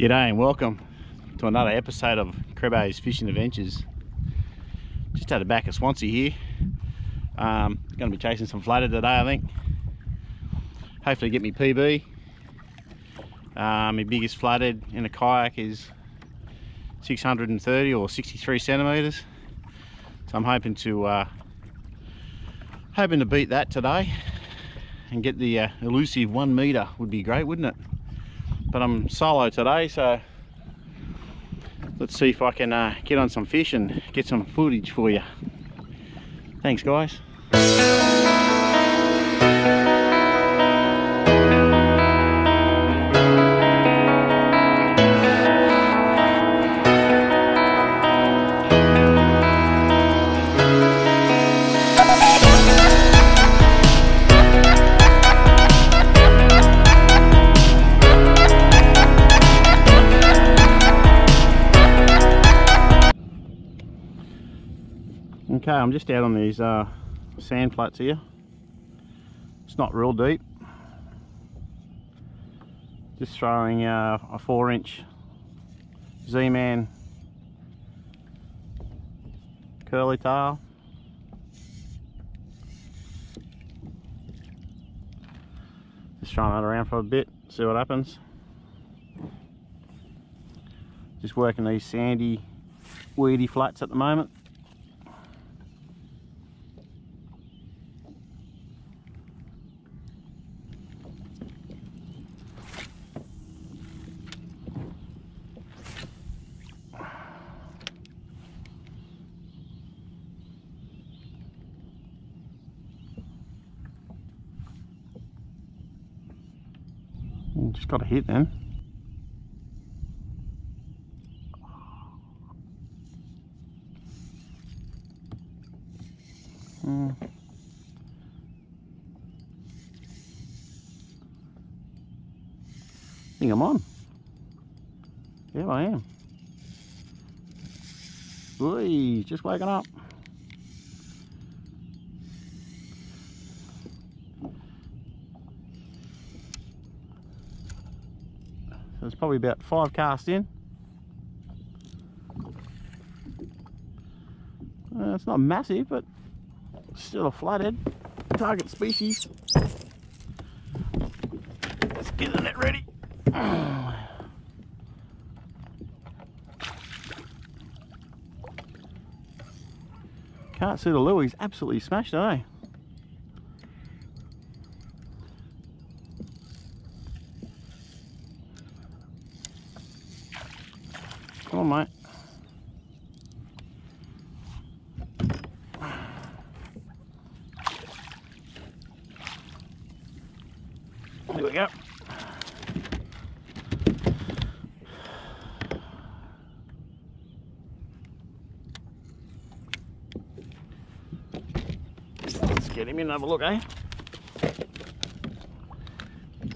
G'day and welcome to another episode of Crebo's Fishing Adventures. Just at the back of Swansea here. Going to be chasing some flathead today, I think. Hopefully get me PB. My biggest flathead in a kayak is 630 or 63 centimeters. So I'm hoping to beat that today and get the elusive 1 meter. Would be great, wouldn't it? But I'm solo today, so let's see if I can get on some fish and get some footage for you. Thanks, guys. Okay, I'm just out on these sand flats here. It's not real deep. Just throwing a 4-inch Z-Man curly tail. Just throwing that around for a bit, see what happens. Just working these sandy, weedy flats at the moment. Just got a hit then. I think I'm on. Yeah, I am. Boy, just waking up. So it's probably about 5 casts in. It's not massive, but still a flathead. Target species. Let's get the net ready. Can't see the lure, he's absolutely smashed, eh? Come on, mate. There we go. Let's get him in and have a look, eh?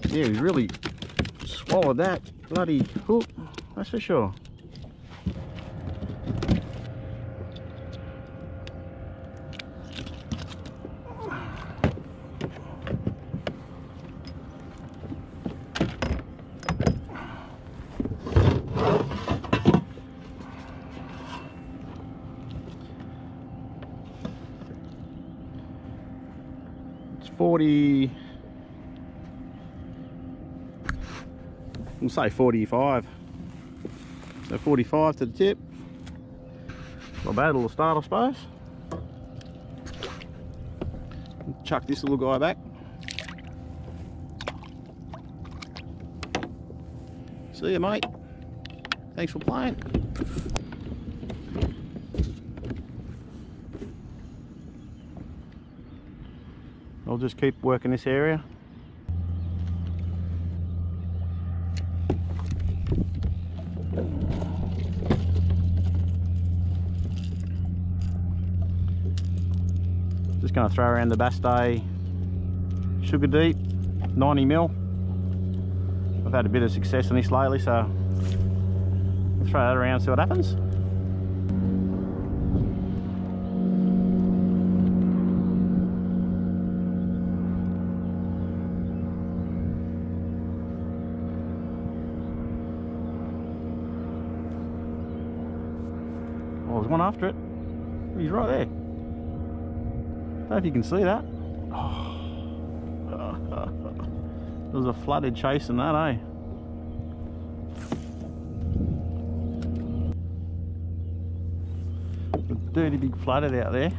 Yeah, he really swallowed that bloody hook, that's for sure. It's 40, we'll say 45. So 45 to the tip. Not bad, a little start, I suppose. Chuck this little guy back. See you, mate. Thanks for playing. I'll just keep working this area. Just going to throw around the Bass Day Sugar Deep 90mm. I've had a bit of success on this lately, so I'll throw that around and see what happens. there's one after it. He's right there. Don't know if you can see that. Oh. There's a Flathead chasing that, eh? A dirty big Flathead out there.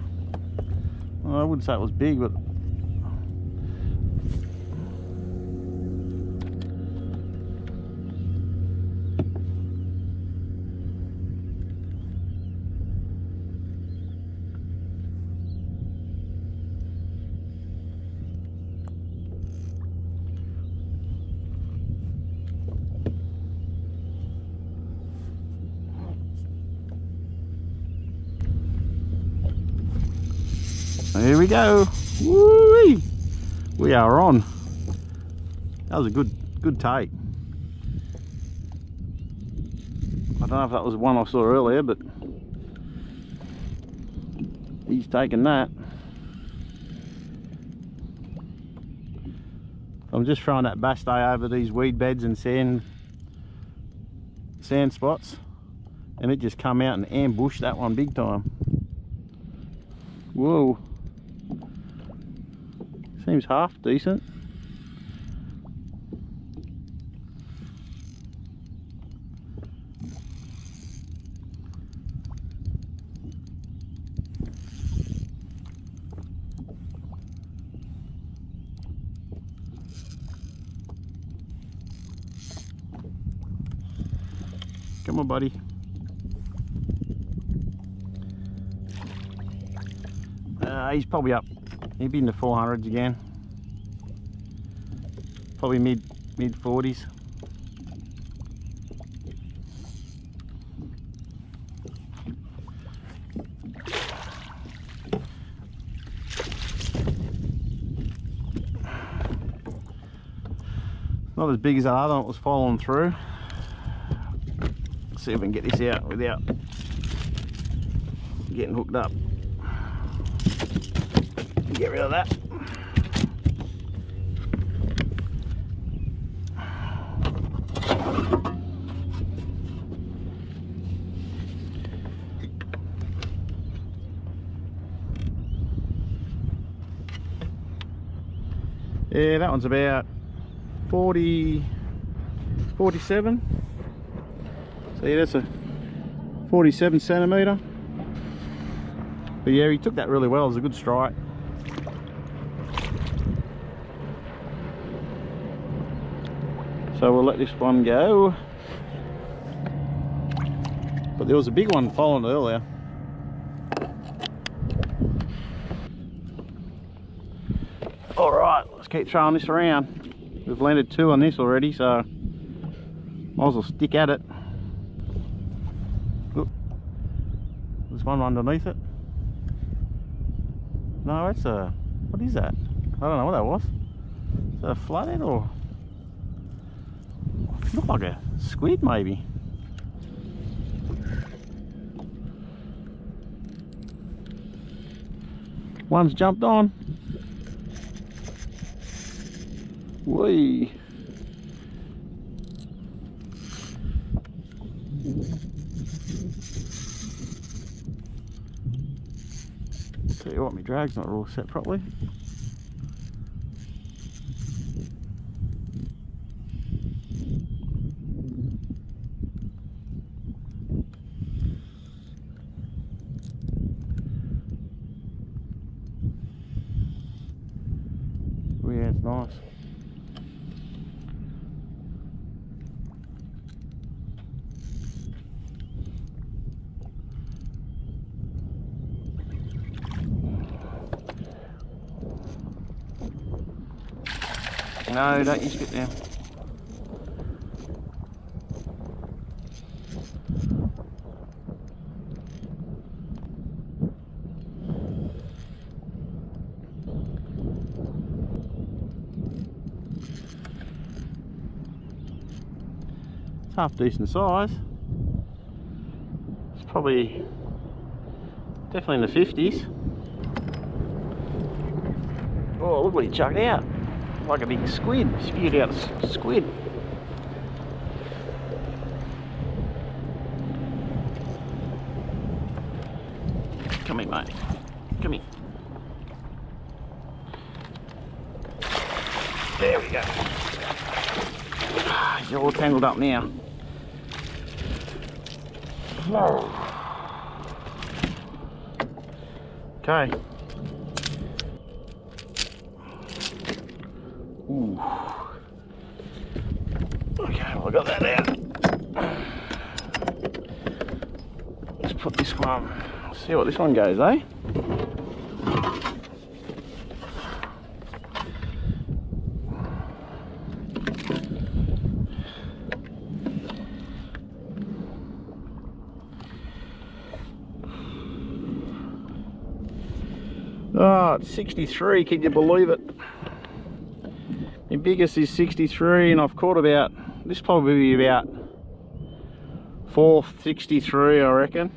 Well, I wouldn't say it was big, but here we go. Woo-wee. We are on. That was a good take. I don't know if that was one I saw earlier, but he's taken that. I'm just throwing that bass day over these weed beds and sand spots, and it just come out and ambushed that one big time. Whoa. Seems half decent. Come on, buddy. He's probably up. He'd be in the 400s again. Probably mid 40s. Not as big as that other one that was following through. Let's see if we can get this out without getting hooked up. Get rid of that. Yeah, that one's about 47. So yeah, that's a 47 centimetre. But yeah, he took that really well. It was a good strike. So we'll let this one go. But there was a big one following it earlier. Alright, let's keep throwing this around. We've landed 2 on this already, so might as well stick at it. Oop. There's one underneath it. No, that's a... what is that? I don't know what that was. Is that a flathead or... it looked like a squid maybe. One's jumped on. Whee. Tell you what, my drag's not all set properly. Oh yeah, it's nice. No, don't you skip down. It's half decent size. It's probably definitely in the 50s. Oh, look what he chucked out. Like a big squid, spewed out a squid. Come here, mate. Come here. There we go. You're all tangled up now. Okay. Ooh. Okay, well, I got that out. Let's put this one. See what this one goes, eh? Oh, it's 63, can you believe it? My biggest is 63 and I've caught about, this probably be about 4th 63 I reckon,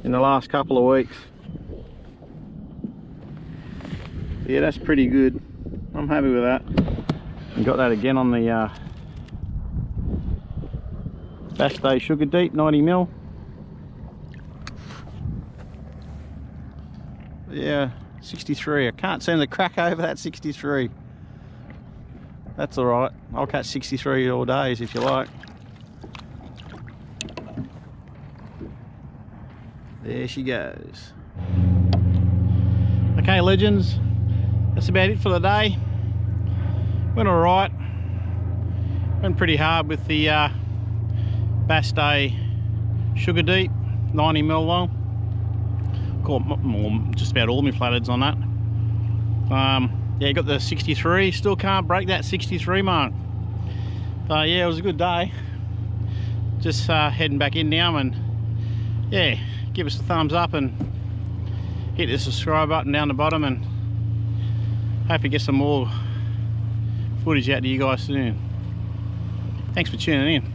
in the last couple of weeks. Yeah, that's pretty good. I'm happy with that. And got that again on the Bass Day Sugar Deep 90mm. Yeah, 63. I can't seem to crack over that 63. That's alright. I'll catch 63 all days if you like. There she goes. Okay, legends, that's about it for the day. Went alright. Went pretty hard with the Bass Day Sugar Deep 90mm long. Caught just about all my flatheads on that. Yeah, got the 63. Still can't break that 63 mark. But yeah, it was a good day. Just heading back in now, and yeah, give us a thumbs up and hit the subscribe button down the bottom, and hopefully get some more footage out to you guys soon. Thanks for tuning in.